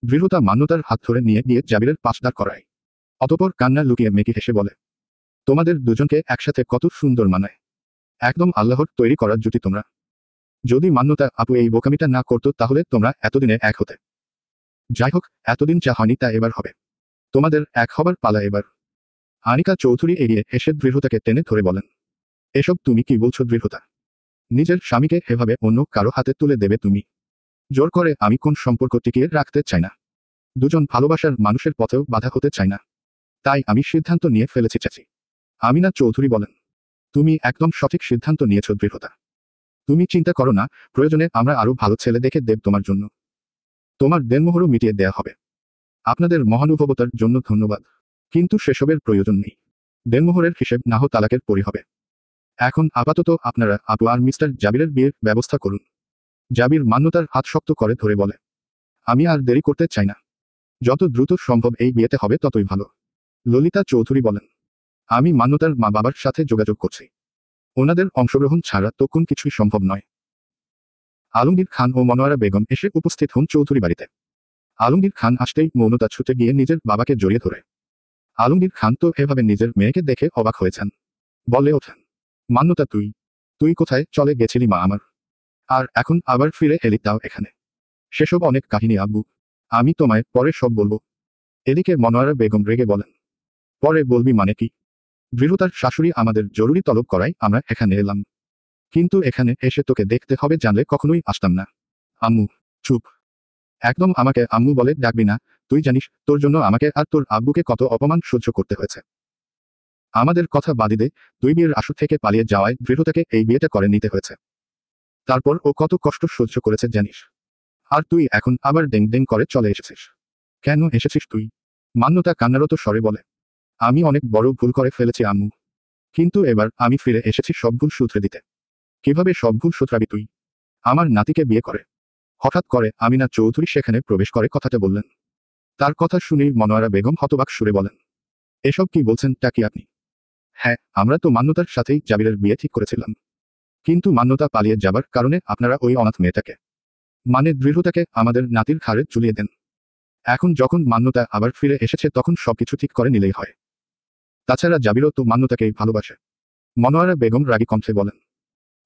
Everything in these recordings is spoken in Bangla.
দৃঢ়তা মান্যতার হাত ধরে নিয়ে গিয়ে জাবিরের পাশ দাঁড় করায়। অতঃপর কান্না লুকিয়ে মেকি হেসে বলে, তোমাদের দুজনকে একসাথে কত সুন্দর মানায়। একদম আল্লাহর তৈরি করা জুটি তোমরা। যদি মান্যতা আপু এই বোকামিটা না করতো তাহলে তোমরা এতদিনে এক হতে। যাই হোক, এতদিন যা হয়নি তা এবার হবে। তোমাদের এক হবার পালা এবার। আনিকা চৌধুরী এগিয়ে এসে দৃঢ়তাকে টেনে ধরে বলেন, এসব তুমি কি বলছো দৃঢ়তা? নিজের স্বামীকে এভাবে অন্য কারো হাতে তুলে দেবে তুমি? জোর করে আমি কোন সম্পর্ক টিকিয়ে রাখতে চাই না। দুজন ভালোবাসার মানুষের পথেও বাধা হতে চাই না। তাই আমি সিদ্ধান্ত নিয়ে ফেলেছি চাচি। আমিনা চৌধুরী বলেন, তুমি একদম সঠিক সিদ্ধান্ত নিয়েছ দৃঢ়তা। তুমি চিন্তা করো না, প্রয়োজনে আমরা আরো ভালো ছেলে দেখে দেব তোমার জন্য। তোমার দেনমোহরও মিটিয়ে দেয়া হবে। আপনাদের মহানুভবতার জন্য ধন্যবাদ, কিন্তু সেসবের প্রয়োজন নেই। দেনমোহরের হিসেব নাহ তালাকের পরই হবে। এখন আপাতত আপনারা আপু আর মিস্টার জাবিরের বিয়ের ব্যবস্থা করুন। জাবির মান্যতার হাত শক্ত করে ধরে বলে, আমি আর দেরি করতে চাই না। যত দ্রুত সম্ভব এই বিয়েতে হবে ততই ভালো। ললিতা চৌধুরী বলেন, আমি মান্যতার মা বাবার সাথে যোগাযোগ করছি। ওনাদের অংশগ্রহণ ছাড়া তো কোন কিছুই সম্ভব নয়। আলমগীর খান ও মনোয়ারা বেগম এসে উপস্থিত হন চৌধুরী বাড়িতে। আলমগীর খান আসতেই মৌনতা ছুটে গিয়ে নিজের বাবাকে জড়িয়ে ধরে। আলমগীর খান তো এভাবে নিজের মেয়েকে দেখে অবাক হয়েছেন। বলে ওঠেন, মান্যতা তুই তুই কোথায় চলে গেছিলি মা আমার? আর এখন আবার ফিরে এলি তাও এখানে? সেসব অনেক কাহিনী আব্বু, আমি তোমায় পরে সব বলবো। এদিকে মনোয়ারা বেগম রেগে বলেন, পরে বলবি মানে কি? দৃঢ়তার শাশুড়ি আমাদের জরুরি তলব করায় আমরা এখানে এলাম। কিন্তু এখানে এসে তোকে দেখতে হবে জানলে কখনোই আসতাম না। আম্মু, চুপ। একদম আমাকে আম্মু বলে ডাকবি না। তুই জানিস তোর জন্য আমাকে আর তোর আব্বুকে কত অপমান সহ্য করতে হয়েছে। আমাদের কথা বাদই দে, তুই বিয়ের আসর থেকে পালিয়ে যাওয়ায় দৃঢ়তাকে এই বিয়েটা করে নিতে হয়েছে। তারপর ও কত কষ্ট সহ্য করেছে জানিস। আর তুই এখন আবার ডেং ডেং করে চলে এসেছিস। কেন এসেছিস তুই? মান্যতা কান্নারত স্বরে বলে, আমি অনেক বড় ভুল করে ফেলেছি আম্মু। কিন্তু এবার আমি ফিরে এসেছি সব ভুল শুধরে দিতে। কিভাবে সব ভুল শুধরাবি তুই? আমার নাতিকে বিয়ে করে। হঠাৎ করে আমিনা চৌধুরী সেখানে প্রবেশ করে কথাটা বললেন। তার কথা শুনেই মনোয়ারা বেগম হতবাক সুরে বলেন, এসব কি বলছেন তা কি আপনি? হ্যাঁ, আমরা তো মান্যতার সাথেই জাবিরের বিয়ে ঠিক করেছিলাম। কিন্তু মান্যতা পালিয়ে যাবার কারণে আপনারা ওই অনাথ মেয়েটাকে, মানে দৃঢ়তাকে আমাদের নাতির ঘাড়ে ঝুলিয়ে দেন। এখন যখন মান্যতা আবার ফিরে এসেছে তখন সবকিছু ঠিক করে নিলেই হয়। তাছাড়া জাবিরও তো মান্যতাকেই ভালোবাসে। মনোয়ারা বেগম রাগী কণ্ঠে বলেন,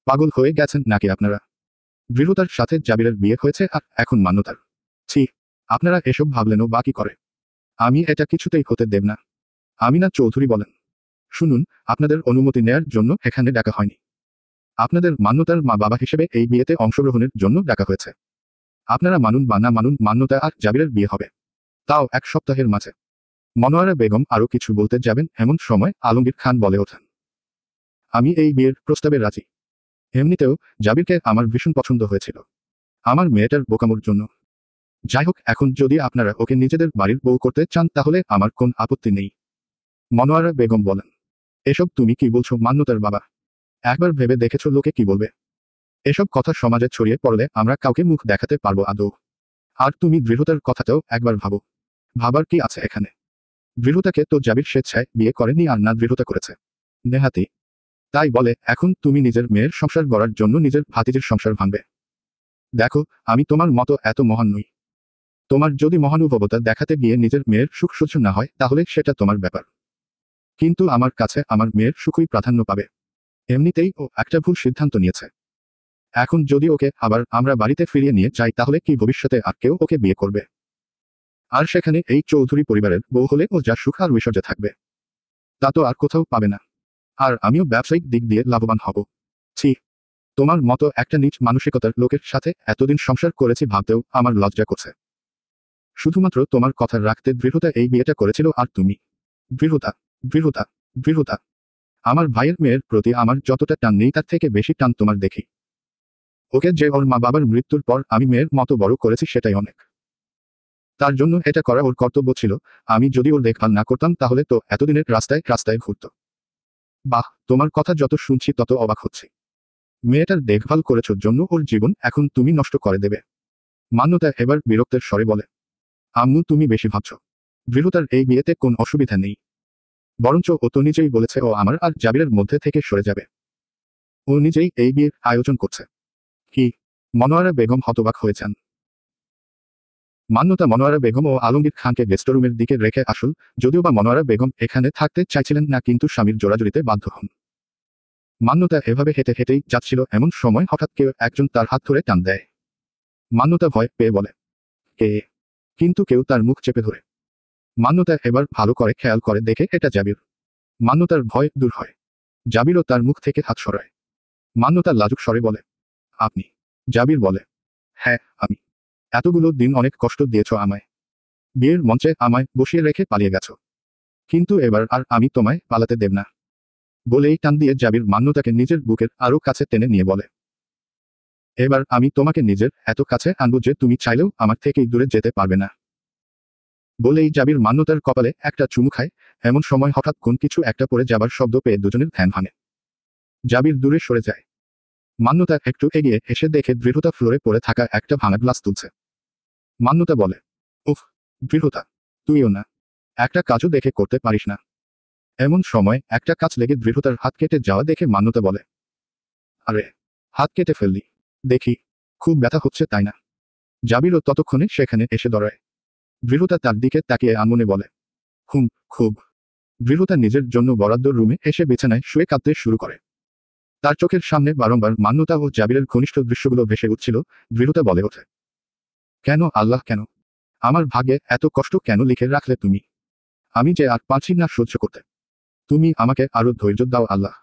পাগল হয়ে গেছেন নাকি আপনারা? দৃঢ়তার সাথে জাবিরের বিয়ে হয়েছে আর এখন মান্যতার। ছি, আপনারা এসব ভাবলেনও বা কি করে? আমি এটা কিছুতেই হতে দেব না। আমিনা চৌধুরী বলেন, শুনুন, আপনাদের অনুমতি নেয়ার জন্য এখানে ডাকা হয়নি। আপনাদের মান্যতার মা বাবা হিসেবে এই বিয়েতে অংশগ্রহণের জন্য ডাকা হয়েছে। আপনারা মানুন বা না মানুন, মান্যতা আর জাবিরের বিয়ে হবে। তাও 1 সপ্তাহের মাঝে। মনোয়ারা বেগম আরো কিছু বলতে যাবেন এমন সময় আলমগীর খান বলে ওঠেন, আমি এই বিয়ের প্রস্তাবে রাজি। এমনিতেও জাবিরকে আমার ভীষণ পছন্দ হয়েছিল আমার মেয়েটার বোকামোর জন্য। যাই হোক, এখন যদি আপনারা ওকে নিজেদের বাড়ির বউ করতে চান তাহলে আমার কোন আপত্তি নেই। মনোয়ারা বেগম বলেন, এসব তুমি কি বলছো মান্যতার বাবা? একবার ভেবে দেখেছো লোকে কি বলবে? এসব কথা সমাজে ছড়িয়ে পড়লে আমরা কাউকে মুখ দেখাতে পারবো আদৌ? আর তুমি দৃঢ়তার কথাটাও একবার ভাবো। ভাবার কি আছে এখানে? দৃঢ়তাকে তো জাবির স্বেচ্ছায় বিয়ে করেনি আর না দৃঢ়তা করেছে। নেহাতি। তাই বলে এখন তুমি নিজের মেয়ের সংসার গড়ার জন্য নিজের ভাতিজির সংসার ভাঙবে? দেখো, আমি তোমার মতো এত মহান নই। তোমার যদি মহানুভবতা দেখাতে গিয়ে নিজের মেয়ের সুখ সহ্য না হয় তাহলে সেটা তোমার ব্যাপার। কিন্তু আমার কাছে আমার মেয়ের সুখই প্রাধান্য পাবে। এমনিতেই ও একটা ভুল সিদ্ধান্ত নিয়েছে। এখন যদি ওকে আবার আমরা বাড়িতে ফিরিয়ে নিয়ে যাই তাহলে কি ভবিষ্যতে আর কেউ ওকে বিয়ে করবে? আর সেখানে এই চৌধুরী পরিবারের বউ হলে ও যা সুখ আর ঐশ্বর্য থাকবে তা তো আর কোথাও পাবে না। আর আমিও ব্যবসায়িক দিক দিয়ে লাভবান হব। ছি, তোমার মতো একটা নীচ মানসিকতার লোকের সাথে এতদিন সংসার করেছি ভাবতেও আমার লজ্জা করছে। শুধুমাত্র তোমার কথা রাখতে দৃঢ়তা এই বিয়েটা করেছিল আর তুমি। দৃঢ়তা, দৃঢ়তা, দৃঢ়তা। আমার ভাইয়ের মেয়ের প্রতি আমার যতটা টান নেই তার থেকে বেশি টান তোমার দেখি। ওকে যে ওর মা বাবার মৃত্যুর পর আমি মেয়ের মতো বড় করেছি সেটাই অনেক। তার জন্য এটা করা ওর কর্তব্য ছিল। আমি যদি ওর দেখভাল না করতাম তাহলে তো এতদিনের রাস্তায় রাস্তায় ঘুরত। বাহ, তোমার কথা যত শুনছি তত অবাক হচ্ছি। মেয়েটার দেখভাল করেছো জন্য ওর জীবন এখন তুমি নষ্ট করে দেবে? মান্যতা এবার বিরক্তের স্বরে বলে, আম্মু তুমি বেশি ভাবছো। দৃঢ়তার এই বিয়েতে কোন অসুবিধা নেই। বরঞ্চ ও তো নিজেই বলেছে ও আমার আর জাবিরের মধ্যে থেকে সরে যাবে। ও নিজেই এই বিয়ের আয়োজন করছে। কি? মনোয়ারা বেগম হতবাক হয়ে যান। মান্যতা মনোয়ারা বেগম ও আলমগীর খানকে গেস্ট রুমের দিকে রেখে আসল, যদিও বা মনোয়ারা বেগম এখানে থাকতে চাইছিলেন না, কিন্তু স্বামীর জোরাজুরিতে বাধ্য হন। মান্যতা এভাবে হেঁটে হেঁটেই যাচ্ছিল, এমন সময় হঠাৎ কেউ একজন তার হাত ধরে টান দেয়। মান্যতা ভয় পেয়ে বলে, কে? কিন্তু কেউ তার মুখ চেপে ধরে। মান্যতা এবার ভালো করে খেয়াল করে দেখে এটা জাবির। মান্যতার ভয় দূর হয়। জাবিরও তার মুখ থেকে হাত সরায়। মান্যতা লাজুক স্বরে বলে, আপনি? জাবির বলে, হ্যাঁ আমি। এতগুলো দিন অনেক কষ্ট দিয়েছ আমায়। বিয়ের মঞ্চে আমায় বসিয়ে রেখে পালিয়ে গেছ, কিন্তু এবার আর আমি তোমায় পালাতে দেব না। বলেই টান দিয়ে জাবির মান্যতাকে নিজের বুকের আরো কাছে টেনে নিয়ে বলে, এবার আমি তোমাকে নিজের এত কাছে আনবো যে তুমি চাইলেও আমার থেকেই দূরে যেতে পারবে না। বলেই জাবির মান্যতার কপালে একটা চুমু খায়। এমন সময় হঠাৎ কোন কিছু একটা পড়ে যাবার শব্দ পেয়ে দুজনের ধ্যান ভাঙে। জাবির দূরে সরে যায়। মান্যতা একটু এগিয়ে এসে দেখে দৃঢ়তা ফ্লোরে পড়ে থাকা একটা ভাঙা গ্লাস তুলছে। মান্যতা বলে, উফ, দৃঢ়তা, তুইও না একটা কাজও দেখে করতে পারিস না। এমন সময় একটা কাজ লেগে দৃঢ়তার হাত কেটে যাওয়া দেখে মান্যতা বলে, আরে, হাত কেটে ফেললি দেখি, খুব ব্যথা হচ্ছে তাই না? জাবিরও ততক্ষণে সেখানে এসে দাঁড়ায়। দৃঢ়তা তার দিকে তাকিয়ে আনমনে বলে, হুম, খুব। দৃঢ়তা নিজের জন্য বরাদ্দ রুমে এসে বিছানায় শুয়ে কাঁদতে শুরু করে। তার চোখের সামনে বারংবার মান্যতা ও জাবিরের ঘনিষ্ঠ দৃশ্যগুলো ভেসে উঠছিল। দৃঢ়তা বলে ওঠে, কেন আল্লাহ, কেন? আমার ভাগ্যে এত কষ্ট কেন লিখে রাখলে তুমি? আমি যে আর পারছি না সহ্য করতে। তুমি আমাকে আরো ধৈর্য দাও আল্লাহ।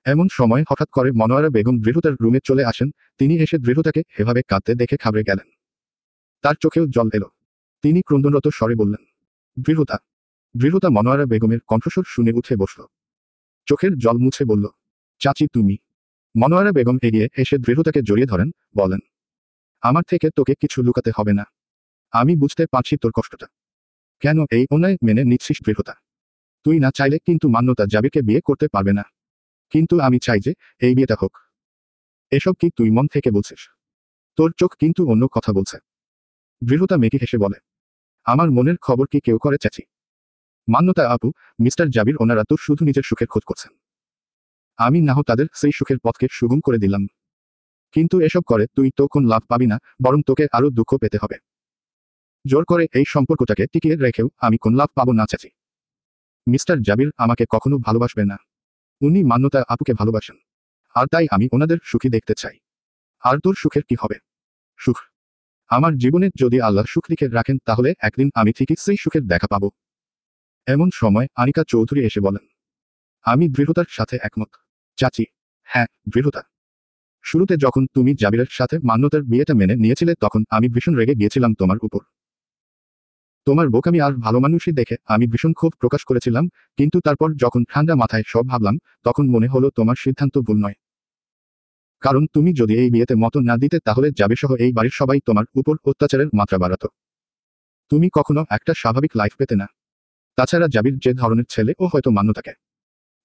এমন সময় হঠাৎ করে মনোয়ারা বেগম দৃঢ়তার রুমে চলে আসেন। তিনি এসে দৃঢ়তাকে এভাবে কাঁদতে দেখে ঘাবড়ে গেলেন। তার চোখেও জল এলো। তিনি ক্রন্দনরত স্বরে বললেন, দৃঢ়তা। দৃঢ়তা মনোয়ারা বেগমের কণ্ঠস্বর শুনে উঠে বসল। চোখের জল মুছে বলল, চাচি তুমি? মনোয়ারা বেগম এগিয়ে এসে দৃঢ়তাকে জড়িয়ে ধরেন, বলেন, আমার থেকে তোকে কিছু লুকাতে হবে না। আমি বুঝতে পারছি তোর কষ্টটা। কেন এই অন্যায় মেনে নিচ্ছিস দৃঢ়তা? তুই না চাইলে কিন্তু মান্যতা জাবিরকে বিয়ে করতে পারবে না। কিন্তু আমি চাই যে এই বিয়েটা হোক। এসব কি তুই মন থেকে বলছিস? তোর চোখ কিন্তু অন্য কথা বলছে। দৃঢ়তা মেকি হেসে বলে, আমার মনের খবর কি কেউ করে চাচি? মান্যতা আপু, মিস্টার জাবির ওনারা তো শুধু নিজের সুখের খোঁজ করছেন। আমি না হোক তাদের সেই সুখের পথকে সুগম করে দিলাম। কিন্তু এসব করে তুই তো কোন লাভ পাবি না, বরং তোকে আরো দুঃখ পেতে হবে। জোর করে এই সম্পর্কটাকে টিকিয়ে রেখেও আমি কোন লাভ পাবো না চাচি। মিস্টার জাবির আমাকে কখনো ভালোবাসবে না। উনি মান্যতা আপুকে ভালোবাসেন। আর তাই আমি ওনাদের সুখী দেখতে চাই। আর তোর সুখের কি হবে? সুখ? আমার জীবনে যদি আল্লাহ সুখ লিখে রাখেন তাহলে একদিন আমি ঠিকই সেই সুখের দেখা পাবো। এমন সময় আনিকা চৌধুরী এসে বলেন, আমি দৃঢ়তার সাথে একমত চাচি। হ্যাঁ, দৃঢ়তা। শুরুতে যখন তুমি জাবিরের সাথে মান্যতার বিয়েটা মেনে নিয়েছিলে তখন আমি ভীষণ রেগে গিয়েছিলাম তোমার উপর। তোমার বোকামি আর ভালো মানুষই দেখে আমি ভীষণ ক্ষোভ প্রকাশ করেছিলাম, কিন্তু তারপর যখন ঠান্ডা মাথায় সব ভাবলাম তখন মনে হলো তোমার সিদ্ধান্ত ভুল নয়। কারণ তুমি যদি এই বিয়েতে মত না দিতে তাহলে জাবিরসহ এই বাড়ির সবাই তোমার উপর অত্যাচারের মাত্রা বাড়াতো। তুমি কখনো একটা স্বাভাবিক লাইফ পেতে না। তাছাড়া জাবির যে ধরনের ছেলে ও হয়তো মান্যতাকে।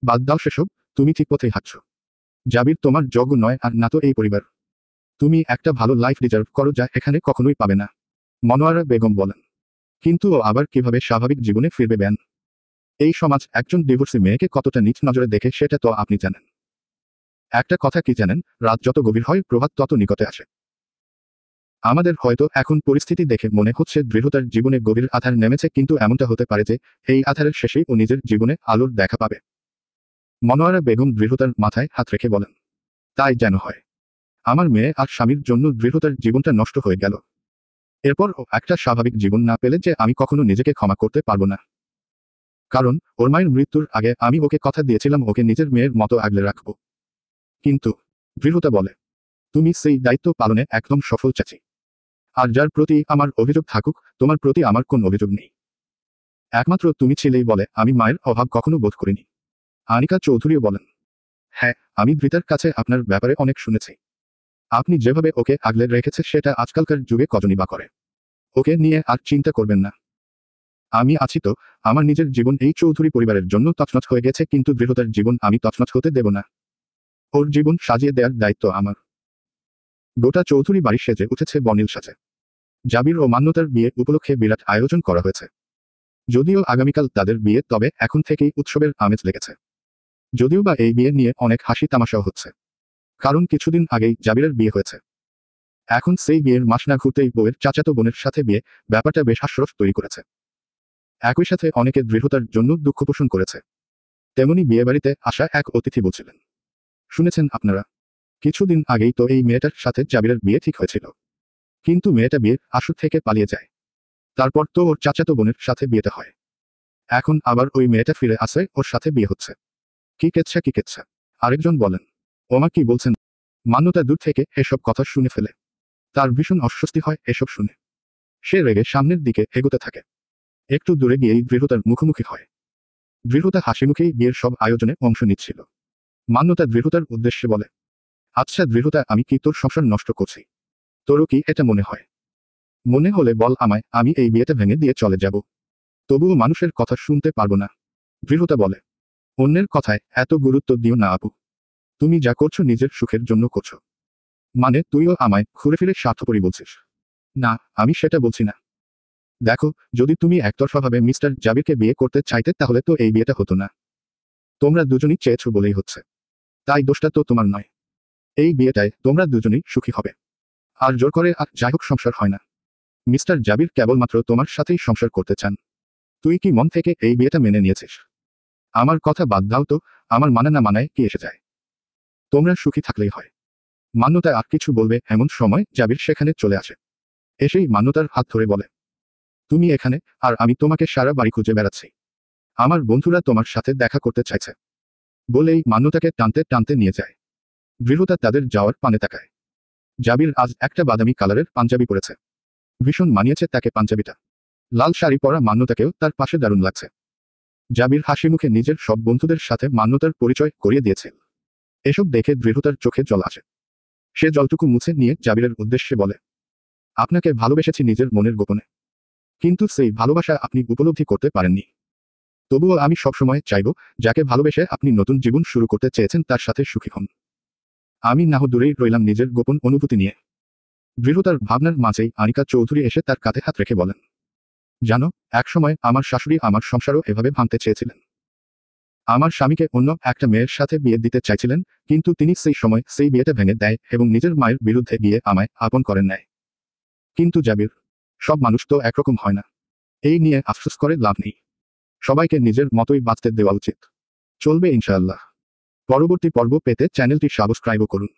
বাদ দাও সেসব, তুমি ঠিক পথেই হাঁটছো। জাবির তোমার যোগ্য নয় আর না তো এই পরিবার। তুমি একটা ভালো লাইফ ডিজার্ভ করো যা এখানে কখনোই পাবে না। মনোয়ারা বেগম বলেন, কিন্তু ও আবার কিভাবে স্বাভাবিক জীবনে ফিরবে বেন? এই সমাজ একজন ডিভোর্সি মেয়েকে কতটা নীচ নজরে দেখে সেটা তো আপনি জানেন। একটা কথা কি জানেন, রাত যত গভীর হয় প্রভাত তত নিকটে আসে। আমাদের হয়তো এখন পরিস্থিতি দেখে মনে হচ্ছে দৃঢ়তার জীবনে গভীর আধার নেমেছে, কিন্তু এমনটা হতে পারে যে এই আধারের শেষেই ও নিজের জীবনে আলোর দেখা পাবে। মনোয়ারা বেগম দৃঢ়তার মাথায় হাত রেখে বলেন, তাই যেন হয়। আমার মেয়ে আর স্বামীর জন্য দৃঢ়তার জীবনটা নষ্ট হয়ে গেল। এরপর ও একটা স্বাভাবিক জীবন না পেলে যে আমি কখনো নিজেকে ক্ষমা করতে পারবো না। কারণ ওর মায়ের মৃত্যুর আগে আমি ওকে কথা দিয়েছিলাম ওকে নিজের মেয়ের মতো আগলে রাখব। কিন্তু দৃঢ়তা বলে, তুমি সেই দায়িত্ব পালনে একদম সফল চাচি। আর যার প্রতি আমার অভিযোগ থাকুক, তোমার প্রতি আমার কোন অভিযোগ নেই। একমাত্র তুমি ছিলেই বলে আমি মায়ের অভাব কখনো বোধ করিনি। আনিকা চৌধুরীও বলেন, হ্যাঁ, আমি ধৃতার কাছে আপনার ব্যাপারে অনেক শুনেছি। আপনি যেভাবে ওকে আগলে রেখেছে সেটা আজকালকার যুগে কজনই বা করে। ওকে নিয়ে আর চিন্তা করবেন না। আমি আছি তো। আমার নিজের জীবন এই চৌধুরী পরিবারের জন্য তছনছ হয়ে গেছে, কিন্তু দৃঢ়তার জীবন আমি তছনছ হতে দেব না। ওর জীবন সাজিয়ে দেওয়ার দায়িত্ব আমার। গোটা চৌধুরী বাড়ি সেজে উঠেছে বর্ণিল সাজে। জাবির ও মান্যতার বিয়ে উপলক্ষে বিরাট আয়োজন করা হয়েছে। যদিও আগামীকাল তাদের বিয়ে, তবে এখন থেকেই উৎসবের আমেজ লেগেছে। যদিও বা এই বিয়ে নিয়ে অনেক হাসি তামাশাও হচ্ছে। কারণ কিছুদিন আগেই জাবিরের বিয়ে হয়েছে। এখন সেই বিয়ের মাস না ঘুরতেই বউয়ের চাচাতো বোনের সাথে বিয়ে, ব্যাপারটা বেশ হাস্যরস তৈরি করেছে। একই সাথে অনেকে দৃঢ়তার জন্য দুঃখ পোষণ করেছে। তেমনি বিয়েবাড়িতে আসা এক অতিথি বলছিলেন, শুনেছেন আপনারা, কিছুদিন আগেই তো এই মেয়েটার সাথে জাবিরের বিয়ে ঠিক হয়েছিল, কিন্তু মেয়েটা বিয়ের আসর থেকে পালিয়ে যায়। তারপর তো ওর চাচাতো বোনের সাথে বিয়েটা হয়। এখন আবার ওই মেয়েটা ফিরে আসে, ওর সাথে বিয়ে হচ্ছে। কি কেচ্ছা কি কেচ্ছা। আরেকজন বলেন, ওমা কি বলছেন। মান্যতা দূর থেকে এসব কথা শুনে ফেলে। তার ভীষণ অস্বস্তি হয় এসব শুনে। সে রেগে সামনের দিকে এগোতে থাকে। একটু দূরে গিয়েই দৃঢ়তার মুখোমুখি হয়। দৃঢ়তা হাসিমুখেই বিয়ের সব আয়োজনে অংশ নিচ্ছিল। মান্যতা দৃঢ়তার উদ্দেশ্যে বলে, আচ্ছা দৃঢ়তা, আমি কি তোর সংসার নষ্ট করছি? তোরও কি এটা মনে হয়? মনে হলে বল আমায়, আমি এই বিয়েটা ভেঙে দিয়ে চলে যাব। তবুও মানুষের কথা শুনতে পারবো না। দৃঢ়তা বলে, অন্যের কথায় এত গুরুত্ব দিও না আপু। তুমি যা করছো নিজের সুখের জন্য করছো। মানে তুইও আমায় ঘুরে ফিরে স্বার্থপরী বলছিস? না, আমি সেটা বলছি না। দেখো, যদি তুমি একতরফাভাবে মিস্টার জাবিরকে বিয়ে করতে চাইতে তাহলে তো এই বিয়েটা হতো না। তোমরা দুজনই চেয়েছো বলেই হচ্ছে। তাই দোষটা তো তোমার নয়। এই বিয়েটায় তোমরা দুজনেই সুখী হবে। আর জোর করে আর যাই হোক সংসার হয় না। মিস্টার জাবির কেবলমাত্র তোমার সাথেই সংসার করতে চান। তুই কি মন থেকে এই বিয়েটা মেনে নিয়েছিস? আমার কথা বাদ দাও তো, আমার মানে না মানায় কি এসে যায়? তোমরা সুখী থাকলেই হয়। মান্যতা আর কিছু বলবে এমন সময় জাবির সেখানে চলে আসে। এসেই মান্যতার হাত ধরে বলে, তুমি এখানে, আর আমি তোমাকে সারা বাড়ি খুঁজে বেড়াচ্ছি। আমার বন্ধুরা তোমার সাথে দেখা করতে চাইছে। বলেই মান্যতাকে টানতে টানতে নিয়ে যায়। দৃঢ়তা তাদের যাওয়ার পানে তাকায়। জাবির আজ একটা বাদামি কালারের পাঞ্জাবি পরেছে। ভীষণ মানিয়েছে তাকে পাঞ্জাবিটা। লাল শাড়ি পরা মান্যতাকেও তার পাশে দারুণ লাগছে। জাবির হাসি মুখে নিজের সব বন্ধুদের সাথে মান্যতার পরিচয় করিয়ে দিয়েছে। এসব দেখে দৃঢ়তার চোখে জল আসে। সে জলটুকু মুছে নিয়ে জাবিরের উদ্দেশ্যে বলে, আপনাকে ভালোবেসেছি নিজের মনের গোপনে। কিন্তু সেই ভালোবাসা আপনি উপলব্ধি করতে পারেননি। তবুও আমি সবসময় চাইব, যাকে ভালোবেসে আপনি নতুন জীবন শুরু করতে চেয়েছেন তার সাথে সুখী হন। আমি নাহ দূরেই রইলাম নিজের গোপন অনুভূতি নিয়ে। দৃঢ়তার ভাবনার মাঝেই আনিকা চৌধুরী এসে তার কাঁধে হাত রেখে বলেন, জানো, একসময় আমার শাশুড়ি আমার সংসারও এভাবে ভাঙতে চেয়েছিলেন। আমার স্বামীকে অন্য একটা মেয়ের সাথে বিয়ে দিতে চাইছিলেন, কিন্তু তিনি সেই সময় সেই বিয়েটা ভেঙে দেয় এবং নিজের মায়ের বিরুদ্ধে গিয়ে আমায় আপন করেন নেয়। কিন্তু জাবির, সব মানুষ তো একরকম হয় না। এই নিয়ে আফসোস করে লাভ নেই। সবাইকে নিজের মতোই বাঁচতে দেওয়া উচিত। চলবে ইনশাআল্লাহ। পরবর্তী পর্ব পেতে চ্যানেলটি সাবস্ক্রাইবও করুন।